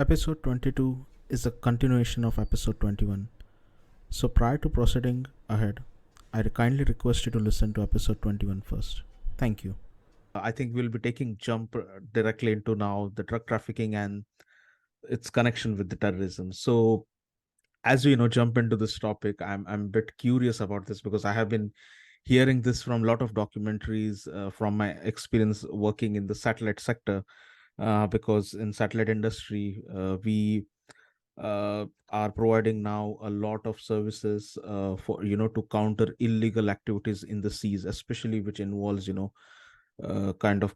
Episode 22 is a continuation of episode 21. So prior to proceeding ahead, I kindly request you to listen to episode 21 first. Thank you. I think we'll be taking jump directly into now the drug trafficking and its connection with the terrorism. So as we jump into this topic, I'm a bit curious about this because I have been hearing this from a lot of documentaries from my experience working in the satellite sector, because in satellite industry we are providing now a lot of services for to counter illegal activities in the seas, especially which involves kind of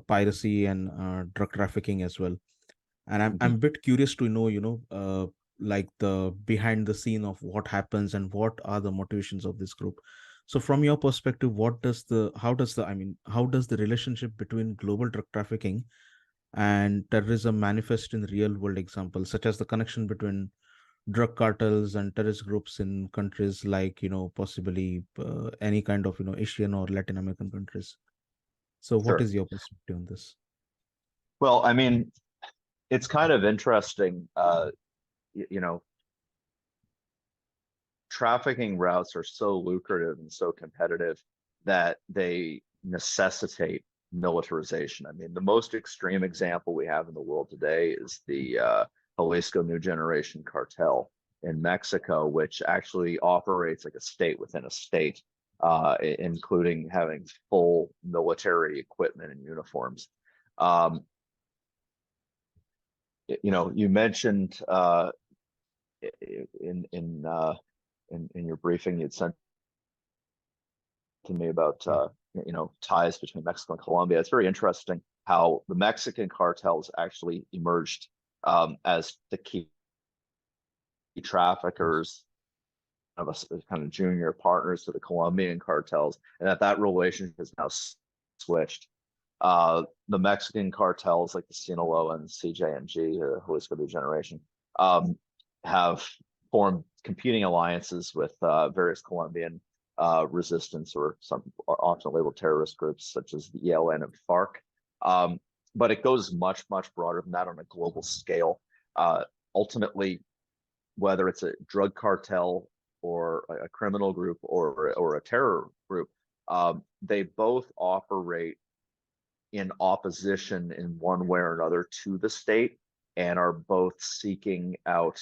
piracy and drug trafficking as well. And I'm a bit curious to know like the behind the scene of what happens and what are the motivations of this group. So from your perspective, what does the how does the I mean how does the relationship between global drug trafficking and terrorism manifest in real world examples, such as the connection between drug cartels and terrorist groups in countries like possibly any kind of Asian or Latin American countries? So what Sure. is your perspective on this? Well, I mean, it's kind of interesting. You know, trafficking routes are so lucrative and so competitive that they necessitate militarization. I mean, the most extreme example we have in the world today is the Jalisco New Generation cartel in Mexico, which actually operates like a state within a state, including having full military equipment and uniforms. Um, you mentioned in in uh, in your briefing you'd sent to me about Yeah. ties between Mexico and Colombia. It's very interesting how the Mexican cartels actually emerged as the key Yes. traffickers of us kind of junior partners to the Colombian cartels, and that relationship has now switched. The Mexican cartels like the Sinaloa and CJNG, Jalisco New Generation, have formed competing alliances with various Colombian resistance or some often labeled terrorist groups such as the ELN and FARC. Um, but it goes much, much broader than that on a global scale. Ultimately, whether it's a drug cartel or a criminal group or a terror group, they both operate in opposition in one way or another to the state and are both seeking out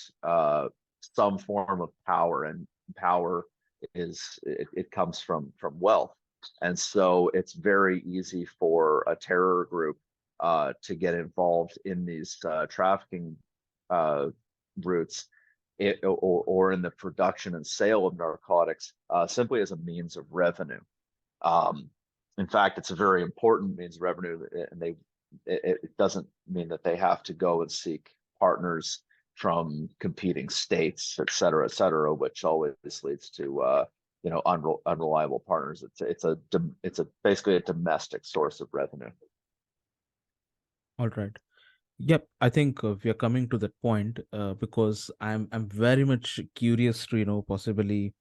some form of power, and power it comes from wealth, and so it's very easy for a terror group to get involved in these trafficking uh, routes, or in the production and sale of narcotics, simply as a means of revenue. Um, in fact, it's a very important means of revenue, and it doesn't mean that they have to go and seek partners from competing states, et cetera, which always leads to unreliable partners. It's a basically a domestic source of revenue. All right. Yep, I think we are coming to that point because I'm very much curious to possibly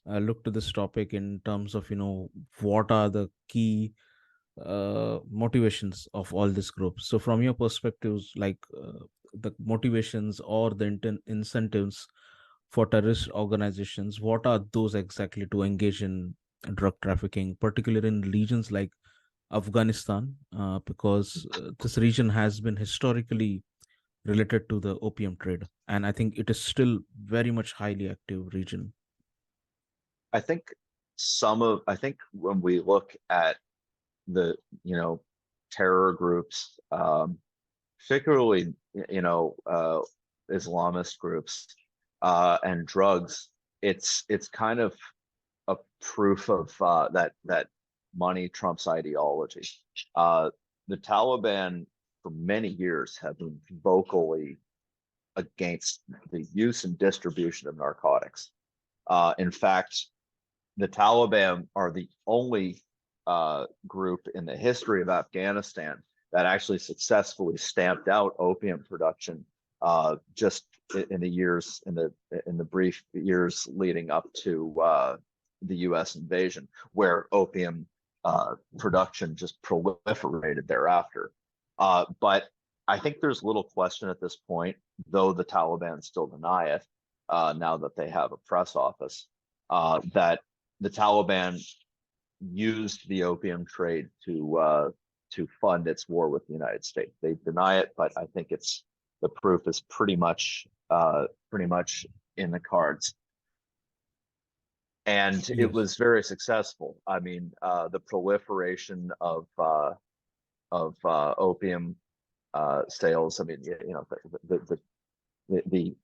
look to this topic in terms of what are the key motivations of all these groups. So from your perspectives, like the motivations or the incentives for terrorist organizations, what are those exactly to engage in drug trafficking, particularly in regions like Afghanistan, because this region has been historically related to the opium trade, and I think it is still very much highly active region. I think I think when we look at the terror groups, particularly Islamist groups, and drugs, it's kind of a proof of that money trumps ideology. Uh, the Taliban for many years have been vocally against the use and distribution of narcotics. In fact, the Taliban are the only group in the history of Afghanistan that actually successfully stamped out opium production just in the brief years leading up to the U.S. invasion, where opium production just proliferated thereafter. But I think there's little question at this point, though the Taliban still deny it, now that they have a press office, that the Taliban used the opium trade to fund its war with the United States. They deny it, but I think it's the proof is pretty much in the cards. And it Yes. was very successful. I mean, the proliferation of opium sales. I mean, you know, the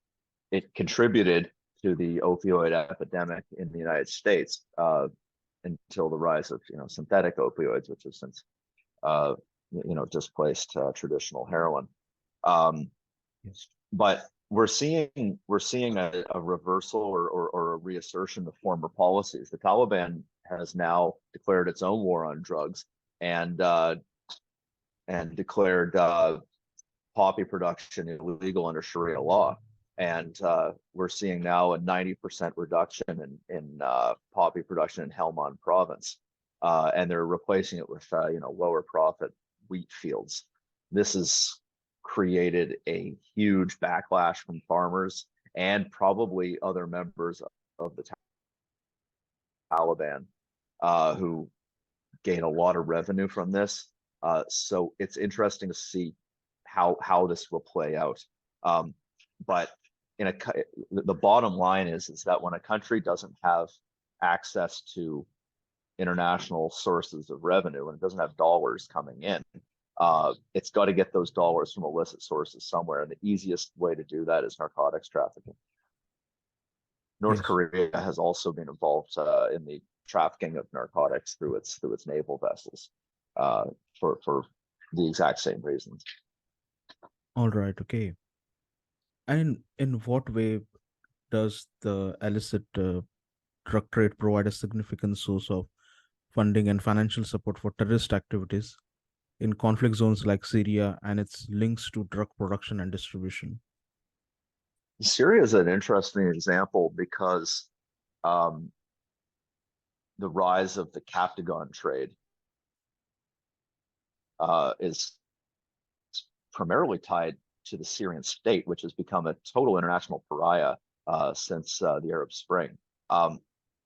it contributed to the opioid epidemic in the United States until the rise of synthetic opioids, which has since displaced traditional heroin. Yes. But we're seeing a reversal or a reassertion of former policies. The Taliban has now declared its own war on drugs and declared poppy production illegal under Sharia law. And we're seeing now a 90% reduction in poppy production in Helmand province. And they're replacing it with lower profit wheat fields. This has created a huge backlash from farmers and probably other members of the Taliban who gain a lot of revenue from this. So it's interesting to see how this will play out. But the bottom line is that when a country doesn't have access to international sources of revenue and it doesn't have dollars coming in, it's got to get those dollars from illicit sources somewhere. And the easiest way to do that is narcotics trafficking. North Yes. Korea has also been involved in the trafficking of narcotics through its naval vessels for the exact same reasons. All right. Okay. And in what way does the illicit drug trade provide a significant source of funding and financial support for terrorist activities in conflict zones like Syria and its links to drug production and distribution? Syria is an interesting example because um, the rise of the Captagon trade is primarily tied to the Syrian state, which has become a total international pariah since the Arab Spring.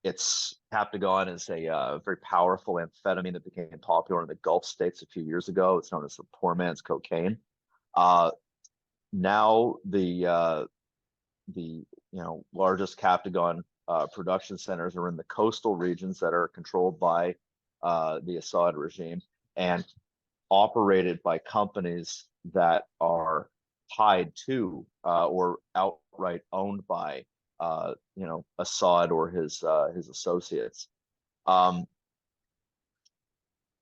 It's Captagon is a very powerful amphetamine that became popular in the Gulf states a few years ago. It's known as the poor man's cocaine. Now the largest Captagon production centers are in the coastal regions that are controlled by the Assad regime and operated by companies that are tied to or outright owned by Assad or his associates.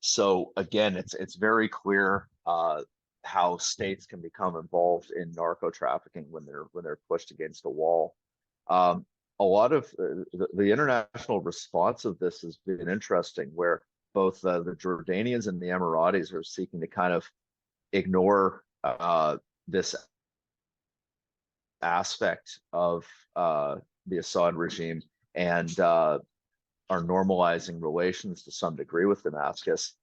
So again, it's very clear how states can become involved in narco trafficking when they're pushed against a wall. A lot of the international response of this has been interesting, where both the Jordanians and the Emiratis are seeking to kind of ignore this aspect of the Assad regime and are normalizing relations to some degree with Damascus.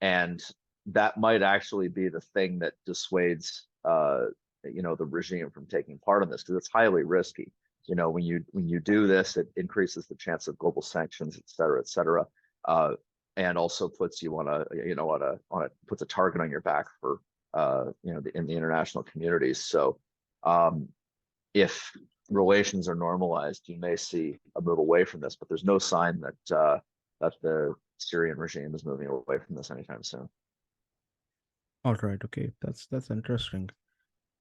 And that might actually be the thing that dissuades the regime from taking part in this, because it's highly risky. When you do this, it increases the chance of global sanctions, et cetera, and also puts you puts a target on your back for in the international communities. So if relations are normalized, you may see a move away from this, but there's no sign that the Syrian regime is moving away from this anytime soon. All right. Okay. That's interesting.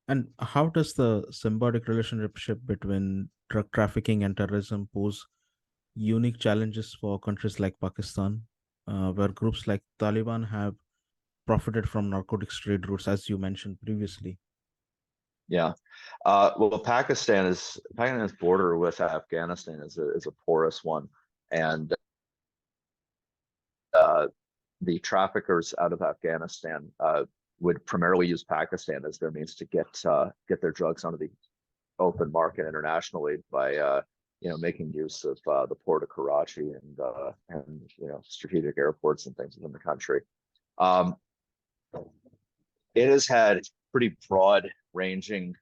And how does the symbiotic relationship between drug trafficking and terrorism pose unique challenges for countries like Pakistan, where groups like Taliban have profited from narcotics trade routes, as you mentioned previously? Yeah. Well, Pakistan's border with Afghanistan is a porous one, and the traffickers out of Afghanistan would primarily use Pakistan as their means to get their drugs onto the open market internationally by making use of the port of Karachi and strategic airports and things within the country. Um, it has had pretty broad ranging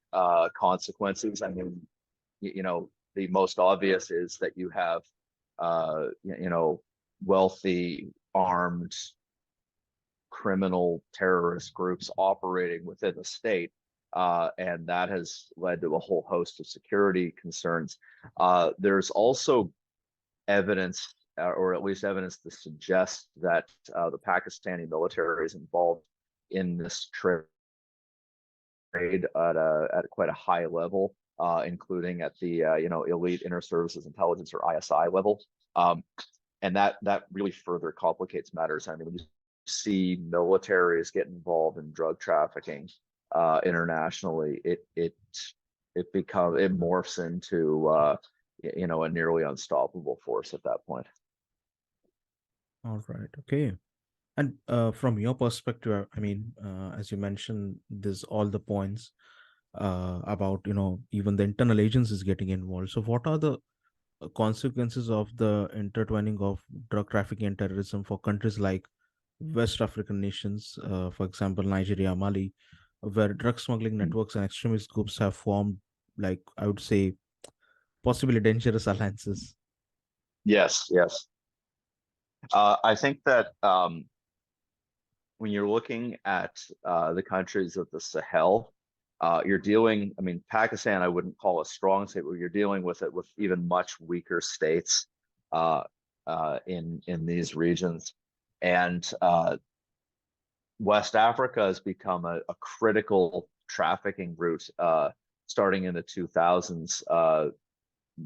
consequences. I mean, the most obvious is that you have wealthy armed criminal terrorist groups operating within the state. And that has led to a whole host of security concerns. There's also evidence, or at least evidence to suggest that the Pakistani military is involved in this trade at quite a high level, including at the elite inter services intelligence or ISI level. And that really further complicates matters. I mean, when you see militaries get involved in drug trafficking internationally, it morphs into a nearly unstoppable force at that point. All right. Okay. And from your perspective, I mean, as you mentioned, there's all the points about, even the internal agencies getting involved. So what are the consequences of the intertwining of drug trafficking and terrorism for countries like West African nations, for example, Nigeria, Mali, where drug smuggling networks and extremist groups have formed, like, I would say, possibly dangerous alliances? Yes, yes. I think that when you're looking at the countries of the Sahel, you're dealing, I mean, Pakistan, I wouldn't call a strong state, but you're dealing with it with even much weaker states in these regions. And West Africa has become a critical trafficking route starting in the 2000s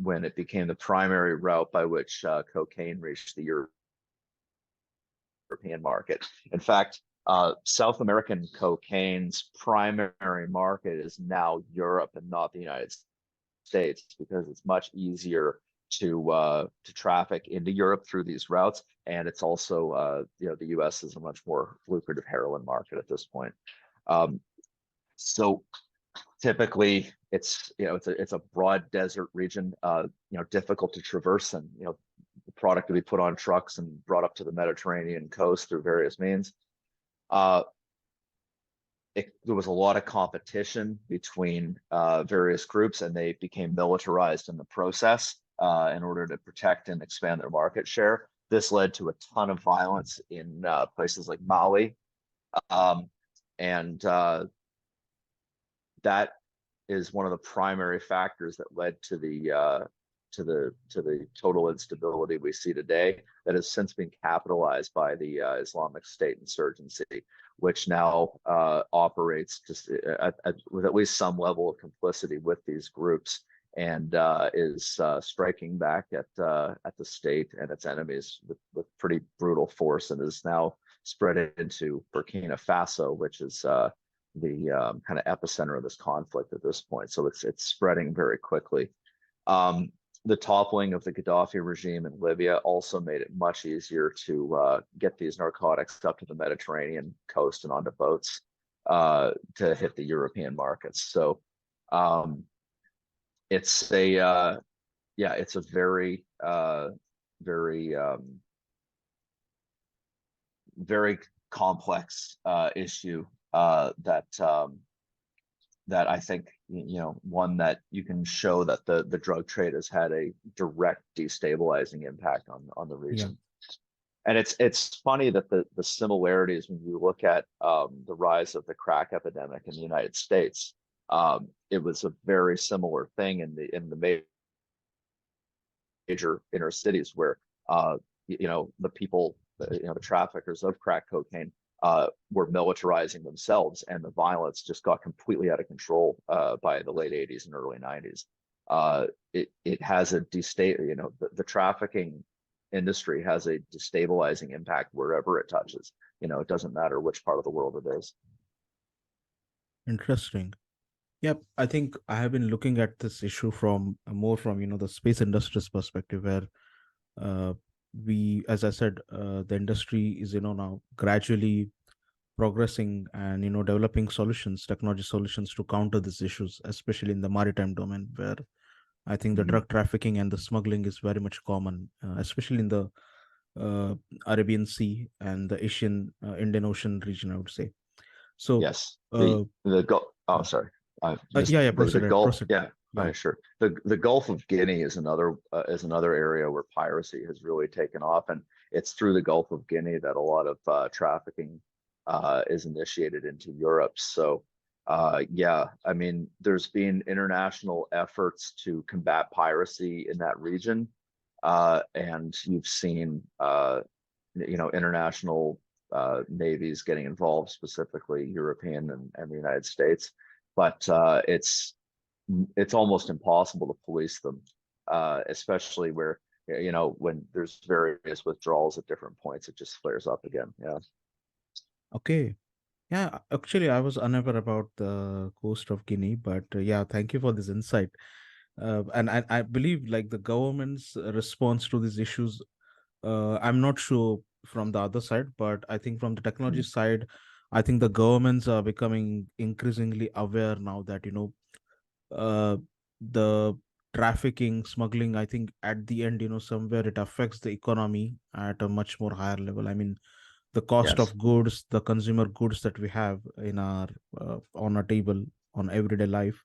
when it became the primary route by which cocaine reached the European market. In fact, South American cocaine's primary market is now Europe and not the United States, because it's much easier to traffic into Europe through these routes, and it's also the U.S. is a much more lucrative heroin market at this point. So typically, it's a broad desert region, difficult to traverse, and the product to be put on trucks and brought up to the Mediterranean coast through various means. There was a lot of competition between various groups, and they became militarized in the process in order to protect and expand their market share. This led to a ton of violence in places like Mali, and that is one of the primary factors that led to the total instability we see today, that has since been capitalized by the Islamic State insurgency, which now operates just with at least some level of complicity with these groups, and is striking back at the state and its enemies with pretty brutal force, and is now spread into Burkina Faso, which is the kind of epicenter of this conflict at this point. So it's spreading very quickly. The toppling of the Gaddafi regime in Libya also made it much easier to get these narcotics up to the Mediterranean coast and onto boats to hit the European markets. So it's a very very complex issue that I think, one that you can show that the drug trade has had a direct destabilizing impact on the region. Yeah. And it's funny that the similarities, when you look at the rise of the crack epidemic in the United States, it was a very similar thing in the major inner cities, where the people, the traffickers of crack cocaine were militarizing themselves, and the violence just got completely out of control by the late 80s and early 90s. It has the trafficking industry has a destabilizing impact wherever it touches. It doesn't matter which part of the world it is. Interesting. Yep, I think I have been looking at this issue from the space industry's perspective, where as I said, the industry is now gradually progressing and developing technology solutions to counter these issues, especially in the maritime domain, where I think the drug trafficking and the smuggling is very much common, especially in the Arabian Sea and the Indian Ocean region, I would say. So, Yes. uh, The Gulf. Oh, yeah, sorry. yeah, Just yeah. the Proceed, Gulf. proceed. Yeah. Yeah. Sure. The Gulf of Guinea is another area where piracy has really taken off, and it's through the Gulf of Guinea that a lot of trafficking is initiated into Europe. So, yeah, I mean, there's been international efforts to combat piracy in that region, and you've seen international navies getting involved, specifically European and the United States. But it's almost impossible to police them, especially where when there's various withdrawals at different points, it just flares up again. Yeah. Okay. Yeah, actually, I was unaware about the coast of Guinea, but yeah, thank you for this insight. And I believe like the government's response to these issues, I'm not sure from the other side, but I think from the technology Mhm. side, I think the governments are becoming increasingly aware now that, uh, the trafficking, smuggling, I think at the end, somewhere it affects the economy at a much more higher level. I mean, the cost Yes. of goods, the consumer goods that we have in our on our table on everyday life,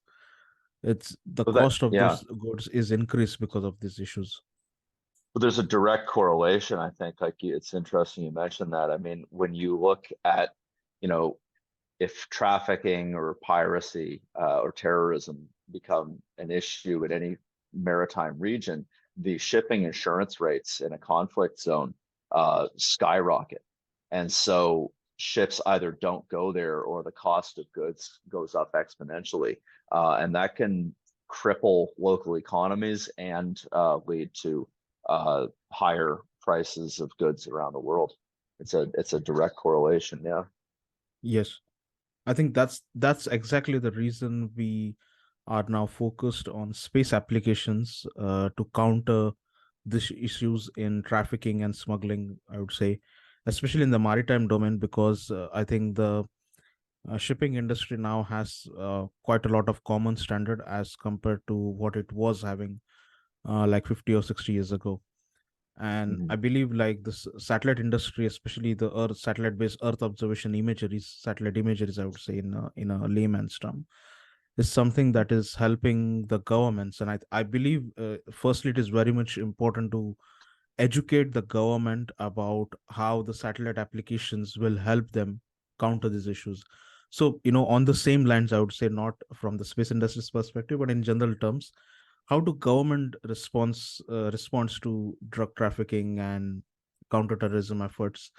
it's the But that, cost of yeah. those goods is increased because of these issues. But there's a direct correlation, I think. It's interesting you mentioned that. I mean, when you look at, you know, if trafficking or piracy or terrorism become an issue in any maritime region, the shipping insurance rates in a conflict zone skyrocket. And so ships either don't go there or the cost of goods goes up exponentially. And that can cripple local economies and lead to higher prices of goods around the world. It's a direct correlation. Yeah. Yes. I think that's exactly the reason we are now focused on space applications to counter these issues in trafficking and smuggling, I would say, especially in the maritime domain, because I think the shipping industry now has quite a lot of common standard as compared to what it was having like 50 or 60 years ago. And I Mhm. believe like this satellite industry, especially the earth satellite based earth observation imageries, satellite imageries, I would say in a layman's term, is something that is helping the governments. And I believe firstly it is very much important to educate the government about how the satellite applications will help them counter these issues. So, on the same lines, I would say, not from the space industry's perspective, but in general terms, how do government responds to drug trafficking and counterterrorism efforts?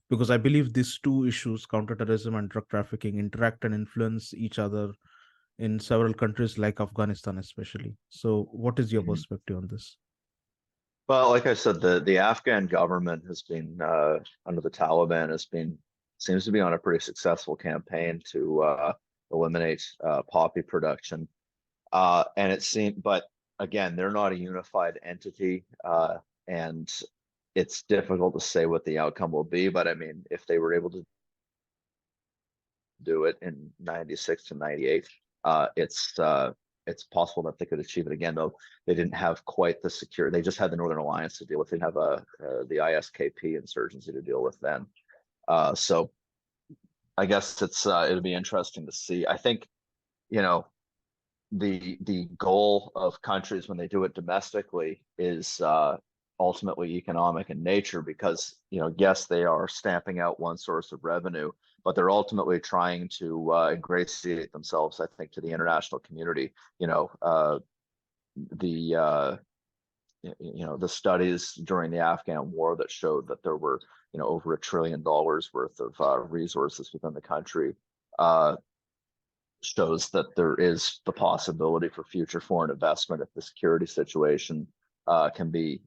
Because I believe these two issues, counterterrorism and drug trafficking, interact and influence each other in several countries like Afghanistan, especially. So, what is your Mhm. perspective on this? Well, like I said, the Afghan government has been under the Taliban seems to be on a pretty successful campaign to eliminate poppy production. And it seemed, but again, they're not a unified entity, and it's difficult to say what the outcome will be. But I mean, if they were able to do it in 96 to 98, it's possible that they could achieve it again, though they didn't have quite the secure. They just had the Northern Alliance to deal with. They didn't have the ISKP insurgency to deal with then. So I guess it'll be interesting to see. I think you know the goal of countries when they do it domestically is ultimately economic in nature, because yes, they are stamping out one source of revenue, but they're ultimately trying to ingratiate themselves, I think, to the international community. The the studies during the Afghan war that showed that there were over $1 trillion worth of resources within the country uh, shows that there is the possibility for future foreign investment if the security situation can be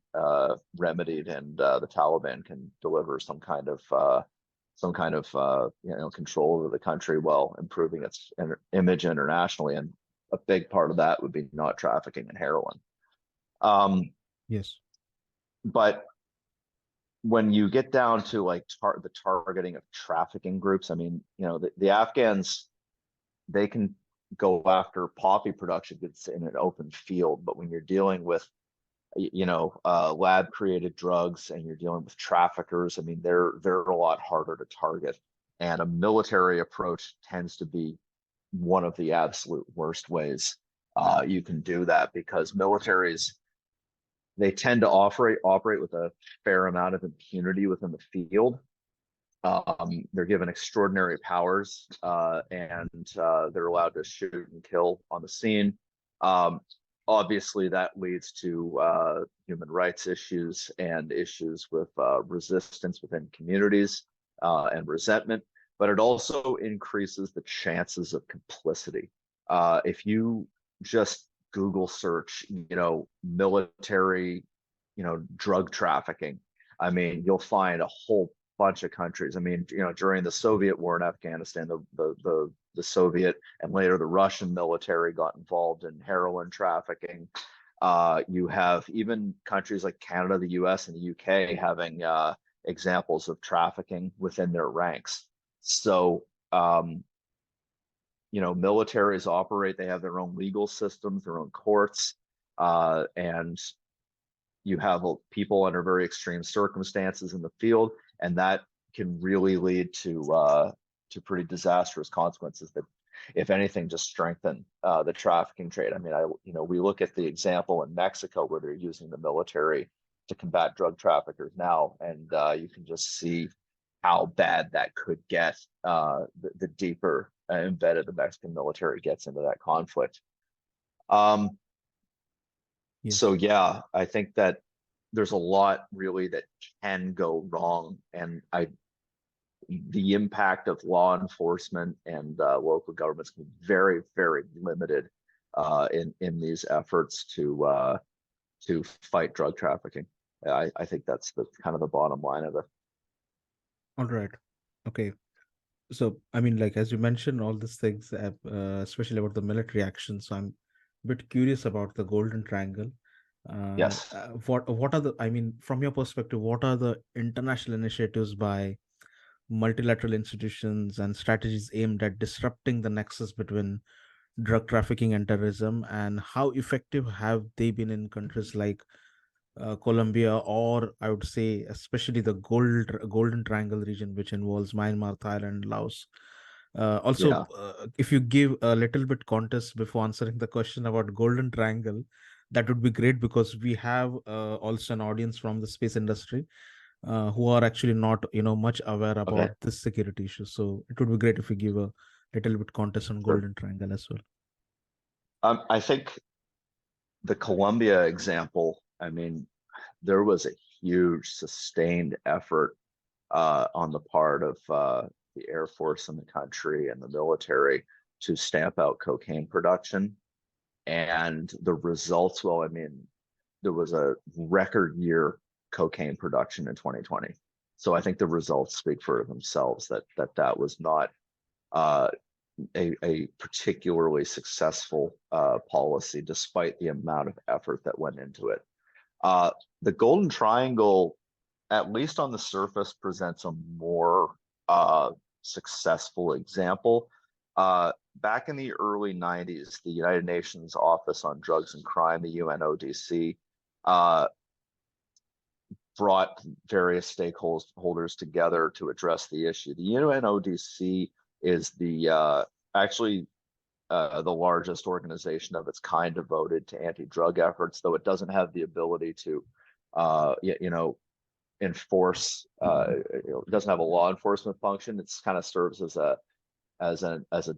remedied, and the Taliban can deliver some kind of control over the country while improving its image internationally. And a big part of that would be not trafficking in heroin. Um, Yes. but when you get down to like the targeting of trafficking groups, I mean, the Afghans, they can go after poppy production goods in an open field, but when you're dealing with lab created drugs and you're dealing with traffickers, I mean, they're a lot harder to target. And a military approach tends to be one of the absolute worst ways you can do that, because militaries, they tend to operate with a fair amount of impunity within the field. They're given extraordinary powers, and they're allowed to shoot and kill on the scene. Obviously, that leads to human rights issues and issues with resistance within communities and resentment, but it also increases the chances of complicity. If you just Google search, military, drug trafficking, I mean, you'll find a whole bunch of countries. I mean, during the Soviet war in Afghanistan, the Soviet and later the Russian military got involved in heroin trafficking. You have even countries like Canada, the US, and the UK having examples of trafficking within their ranks. So, militaries operate, they have their own legal systems, their own courts, and you have people under very extreme circumstances in the field, and that can really lead to pretty disastrous consequences that, if anything, just strengthen the trafficking trade. I mean, we look at the example in Mexico where they're using the military to combat drug traffickers now, and you can just see how bad that could get the deeper embedded the Mexican military gets into that conflict. Yes. So yeah, I think that there's a lot really that can go wrong, and the impact of law enforcement and local governments can be very, very limited in these efforts to fight drug trafficking. I think that's the kind of the bottom line of it. All right. Okay. So, I mean, like, as you mentioned, all these things, especially about the military action. So I'm a bit curious about the Golden Triangle. Yes. What are the, I mean, from your perspective, what are the international initiatives by multilateral institutions and strategies aimed at disrupting the nexus between drug trafficking and terrorism, and how effective have they been in countries like Colombia, or I would say especially the Golden Triangle region, which involves Myanmar, Thailand, Laos. Also, Yeah. if you give a little bit context before answering the question about Golden Triangle, that would be great, because we have also an audience from the space industry who are actually not, much aware Okay. about this security issue. So it would be great if you give a little bit context on Sure. Golden Triangle as well. I think the Colombia example, I mean, there was a huge sustained effort on the part of the Air Force in the country and the military to stamp out cocaine production. And the results, well, I mean, there was a record year cocaine production in 2020. So I think the results speak for themselves, that was not uh, a particularly successful policy, despite the amount of effort that went into it. The Golden Triangle, at least on the surface, presents a more successful example. Back in the early 90s, the United Nations Office on Drugs and Crime, the UNODC, brought various stakeholders together to address the issue. The UNODC is actually the largest organization of its kind devoted to anti-drug efforts, though it doesn't have the ability to, enforce. It doesn't have a law enforcement function. It's kind of serves as a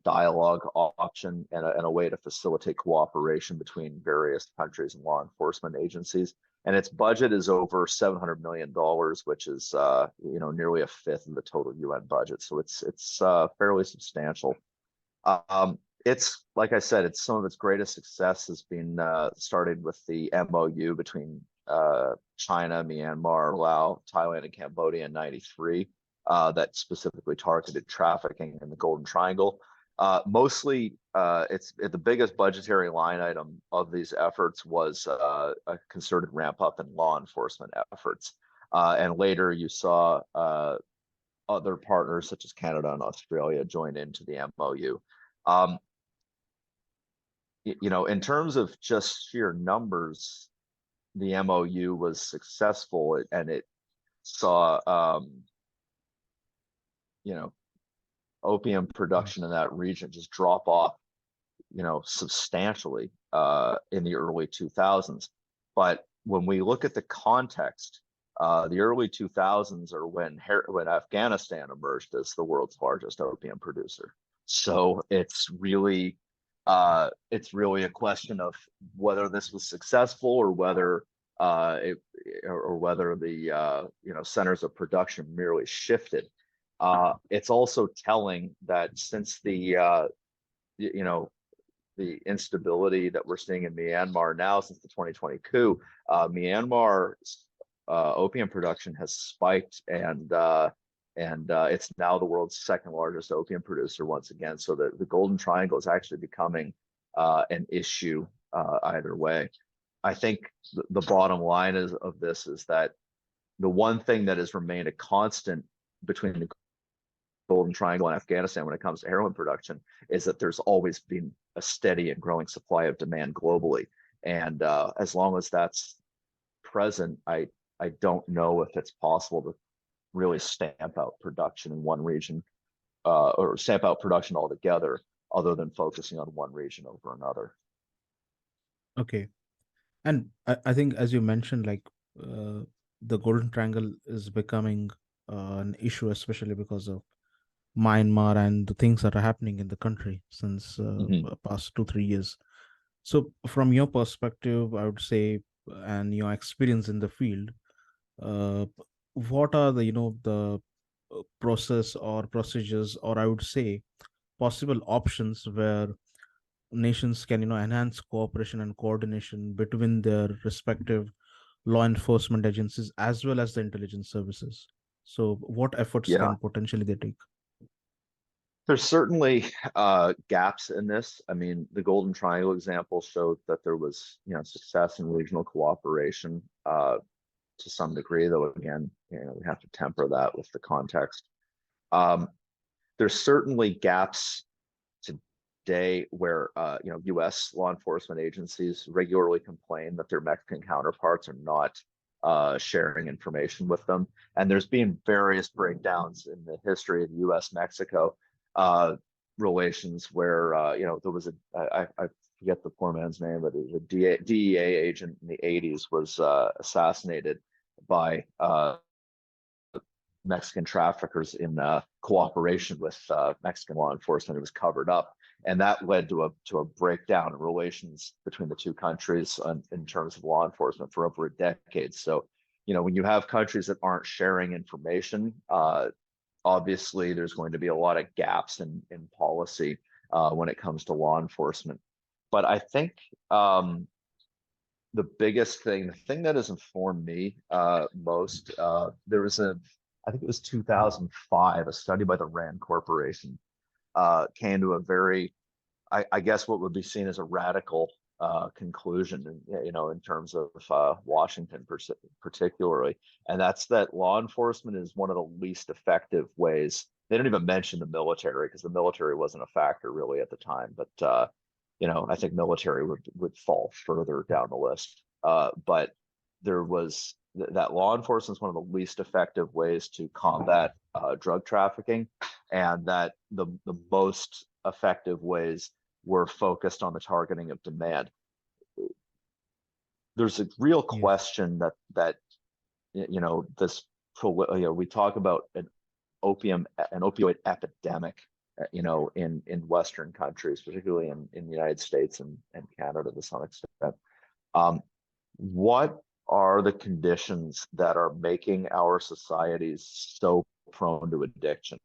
dialogue option and a way to facilitate cooperation between various countries and law enforcement agencies. And its budget is over $700 million, which is nearly a fifth of the total UN budget. So it's fairly substantial. It's, like I said, it's some of its greatest success has been started with the MOU between China, Myanmar, Laos, Thailand, and Cambodia in '93 that specifically targeted trafficking in the Golden Triangle. Mostly, it's the biggest budgetary line item of these efforts was a concerted ramp up in law enforcement efforts. And later you saw other partners such as Canada and Australia join into the MOU. In terms of just sheer numbers, the MOU was successful, and it saw, opium production in that region just drop off, substantially in the early 2000s. But when we look at the context, the early 2000s are when Afghanistan emerged as the world's largest opium producer. So it's really a question of whether this was successful or whether the centers of production merely shifted. It's also telling that since the instability that we're seeing in Myanmar now since the 2020 coup, Myanmar's opium production has spiked, and it's now the world's second largest opium producer once again. So the Golden Triangle is actually becoming an issue either way. I think the bottom line of this is that the one thing that has remained a constant between the Golden Triangle and Afghanistan when it comes to heroin production is that there's always been a steady and growing supply of demand globally. And as long as that's present, I don't know if it's possible to really stamp out production in one region or stamp out production altogether, other than focusing on one region over another. Okay. And I think, as you mentioned, like the Golden Triangle is becoming an issue, especially because of Myanmar and the things that are happening in the country since past 2-3 years. So, from your perspective, I would say, and your experience in the field, what are the process or procedures, or I would say, possible options where nations can enhance cooperation and coordination between their respective law enforcement agencies as well as the intelligence services? So, what efforts Yeah, can potentially they take? there's certainly gaps in this. I mean, the Golden Triangle example showed that there was, success in regional cooperation to some degree, though again, we have to temper that with the context. There's certainly gaps today where U.S. law enforcement agencies regularly complain that their Mexican counterparts are not sharing information with them, and there's been various breakdowns in the history of U.S.-Mexico relations where there was I forget the poor man's name, but a DEA agent in the 80s was assassinated by Mexican traffickers in cooperation with Mexican law enforcement. It was covered up, and that led to a breakdown in relations between the two countries in terms of law enforcement for over a decade. So, when you have countries that aren't sharing information, obviously there's going to be a lot of gaps in policy when it comes to law enforcement. But I think the biggest thing, the thing that has informed me most, there was I think it was 2005, a study by the Rand Corporation came to a very, I guess what would be seen as a radical conclusion, in terms of Washington particularly, and that's that law enforcement is one of the least effective ways. They don't even mention the military because the military wasn't a factor really at the time, but I think military would fall further down the list. But there was that law enforcement is one of the least effective ways to combat drug trafficking, and that the most effective ways were focused on the targeting of demand. There's a real question that this we talk about an opioid epidemic, in Western countries, particularly in the United States and Canada to some extent. What are the conditions that are making our societies so prone to addiction?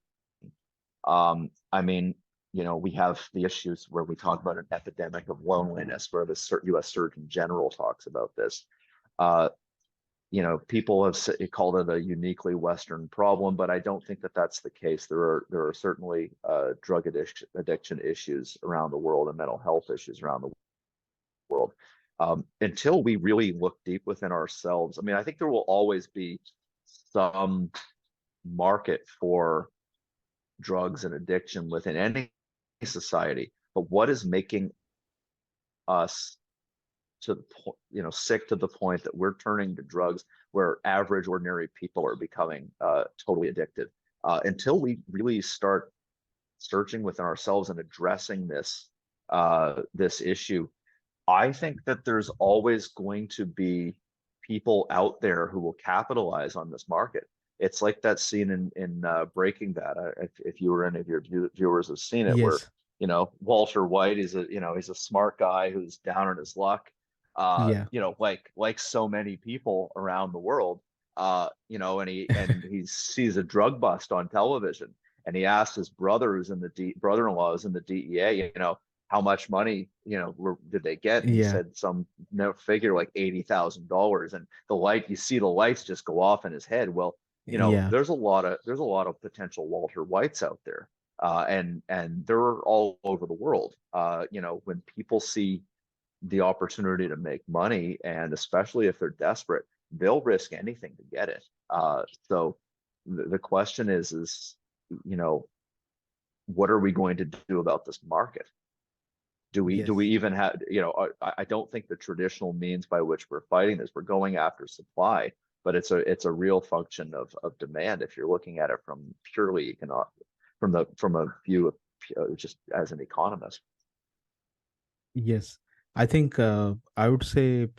I mean, we have the issues where we talk about an epidemic of loneliness, where the U.S. Surgeon General talks about this. People have called it a uniquely Western problem, but I don't think that that's the case. There are certainly drug addiction issues around the world and mental health issues around the world. Until we really look deep within ourselves, I mean, I think there will always be some market for drugs and addiction within any society, but what is making us sick to the point that we're turning to drugs where average ordinary people are becoming totally addicted? Until we really start searching within ourselves and addressing this issue, I think that there's always going to be people out there who will capitalize on this market. It's like that scene in Breaking Bad. If you or any of your viewers have seen it, where Yes. Walter White is he's a smart guy who's down on his luck. Yeah. Like so many people around the world. And he sees a drug bust on television, and he asks his brother, who's in the brother-in-law, who's in the DEA, how much money did they get, and he Yeah. said some figure like $80,000, and you see the lights just go off in his head. Well, Yeah. there's a lot of potential Walter Whites out there, and they're all over the world. When people see the opportunity to make money, and especially if they're desperate, they'll risk anything to get it. So the question is, you know, what are we going to do about this market? Do we Yes. even have, I don't think the traditional means by which we're fighting this, we're going after supply, but it's a real function of demand if you're looking at it from purely economic, from a view of just as an economist. Yes. I think I would say,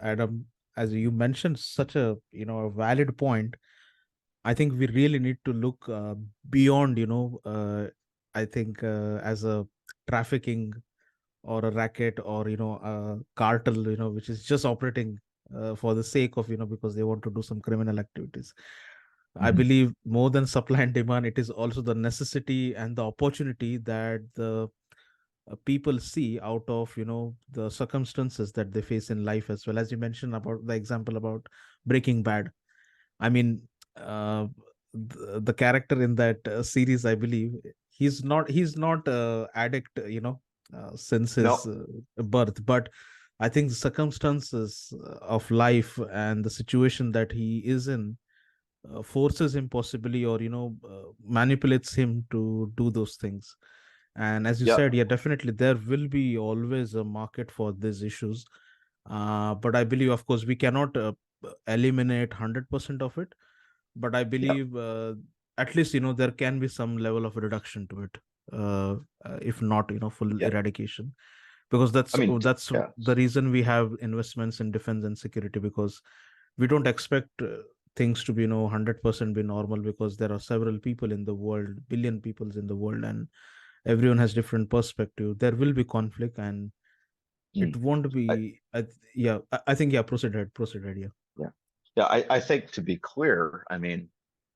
Adam, as you mentioned, such a valid point. I think we really need to look beyond, I think as a trafficking or a racket or, a cartel, which is just operating for the sake of, because they want to do some criminal activities. I Mhm. believe more than supply and demand, it is also the necessity and the opportunity that the people see out of, the circumstances that they face in life, as well as you mentioned about the example about Breaking Bad. I mean, the character in that series, I believe, he's not addict, since his No, birth, but I think the circumstances of life and the situation that he is in forces him possibly, or manipulates him to do those things. And as you yeah, said, yeah, definitely there will be always a market for these issues. But I believe, of course, we cannot eliminate 100% of it, but I yeah, believe at least there can be some level of reduction to it, if not full yeah. eradication, because I that's mean, that's yeah. the reason we have investments in defense and security, because we don't expect things to be 100% be normal, because there are several people in the world, billion peoples in the world, and everyone has different perspective. There will be conflict, and Mm. it won't I, be yeah, I think, yeah, proceed ahead, yeah. yeah, yeah. I think, to be clear, I mean,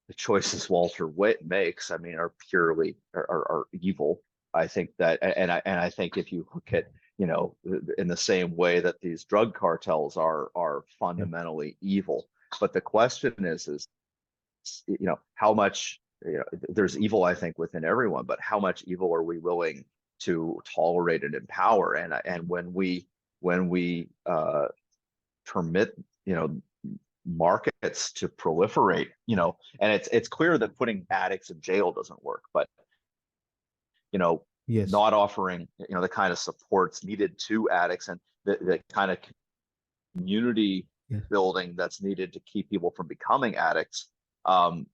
the choices Walter White makes, I mean, are purely are evil. I think that, and I think if you look at, in the same way that these drug cartels are Yeah. fundamentally evil, but the question is, how much, there's evil, I think, within everyone, but how much evil are we willing to tolerate and empower? And when we permit, markets to proliferate, and it's clear that putting addicts in jail doesn't work, but you know, Yes. not offering, the kind of supports needed to addicts, and the kind of community Yeah. building that's needed to keep people from becoming addicts. um,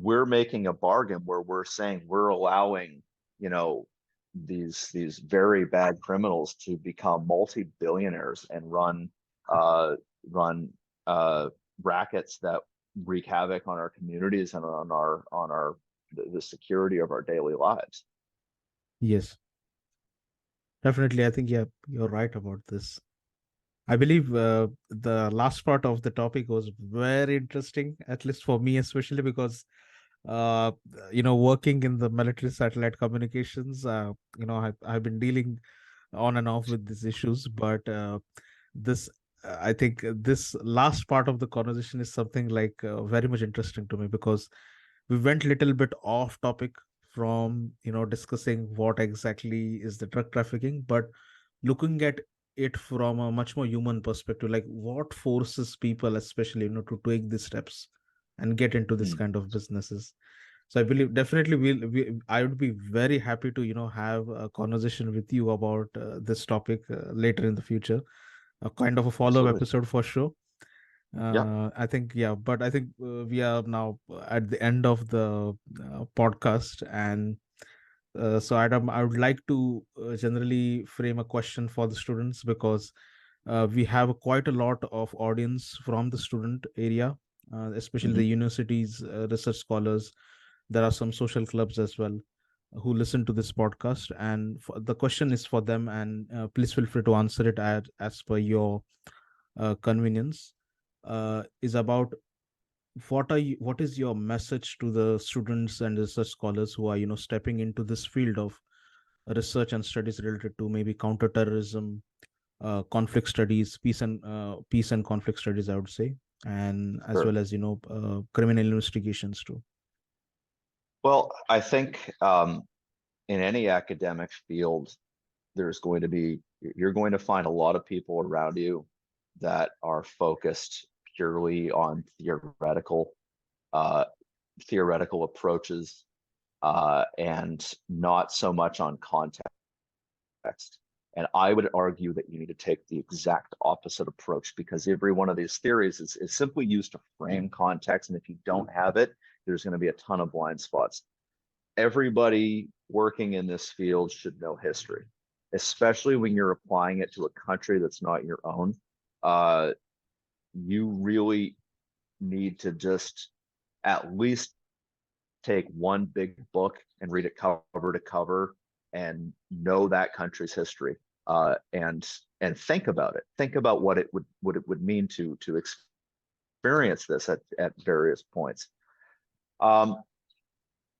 we're making a bargain where we're saying we're allowing, you know, these very bad criminals to become multi-billionaires and run uh, rackets that wreak havoc on our communities and on our the security of our daily lives. Yes, definitely. I think, yeah, you're right about this. I believe the last part of the topic was very interesting, at least for me, especially because, uh, working in the military satellite communications, I've been dealing on and off with these issues. But this, I think this last part of the conversation is something like very much interesting to me, because we went little bit off topic from discussing what exactly is the drug trafficking, but looking at it from a much more human perspective, like what forces people, especially to take these steps and get into this Mm, kind of businesses. So I believe definitely I would be very happy to have a conversation with you about this topic later in the future, a kind of a follow-up absolutely. episode for sure. Yeah. I think, yeah, but I think we are now at the end of the podcast, and So Adam, I would like to generally frame a question for the students, because we have quite a lot of audience from the student area, especially the Mhm. universities, research scholars. There are some social clubs as well who listen to this podcast, and the question is for them, and please feel free to answer it as per your convenience. Is about what is your message to the students and research scholars who are stepping into this field of research and studies related to maybe counterterrorism, conflict studies, peace and conflict studies, I would say, and as Sure. well as criminal investigations too. Well, I think in any academic field, there's going to be, you're going to find a lot of people around you that are focused purely on uh, theoretical approaches, and not so much on context. And I would argue that you need to take the exact opposite approach, because every one of these theories is simply used to frame context. And if you don't have it, there's going to be a ton of blind spots. Everybody working in this field should know history, especially when you're applying it to a country that's not your own. Uh, you really need to just at least take one big book and read it cover to cover and know that country's history, and think about it. Think about what it would mean to experience this at various points. Um,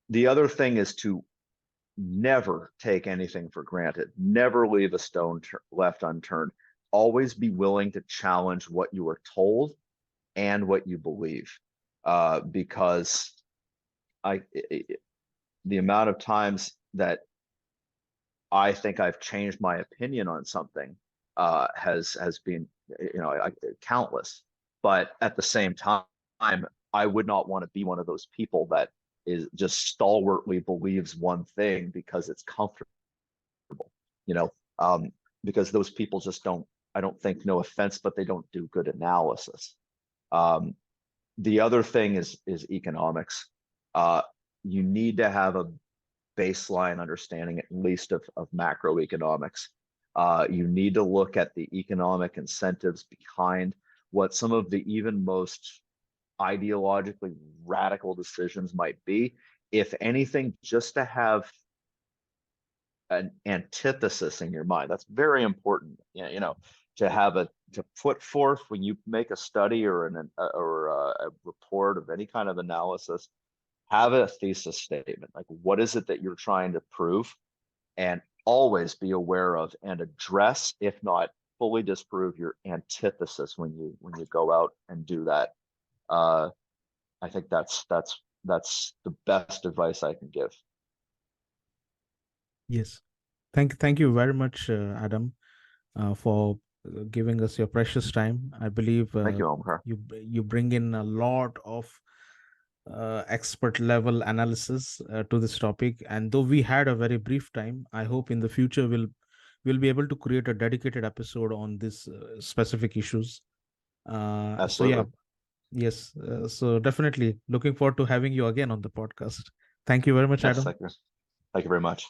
the other thing is to never take anything for granted. Never leave a stone left unturned. Always be willing to challenge what you are told and what you believe, because the amount of times that I think I've changed my opinion on something has been, countless. But at the same time, I would not want to be one of those people that is just stalwartly believes one thing because it's comfortable, you know, um, because those people just don't. I don't think, no offense, but they don't do good analysis. Um, the other thing is economics. Uh, you need to have a baseline understanding, at least of macroeconomics. You need to look at the economic incentives behind what some of the even most ideologically radical decisions might be. If anything, just to have an antithesis in your mind. That's very important. To have to put forth when you make a study or a report of any kind of analysis, have a thesis statement. Like, what is it that you're trying to prove? And always be aware of and address, if not fully disprove, your antithesis when you go out and do that. Uh, I think that's the best advice I can give. Yes, thank you very much, Adam, for giving us your precious time. I believe Thank you, Omkar. you bring in a lot of expert level analysis to this topic. And though we had a very brief time, I hope in the future we'll be able to create a dedicated episode on these specific issues. So yeah, Absolutely. yes. So definitely looking forward to having you again on the podcast. Thank you very much, Yes, Adam. thank you. Thank you very much.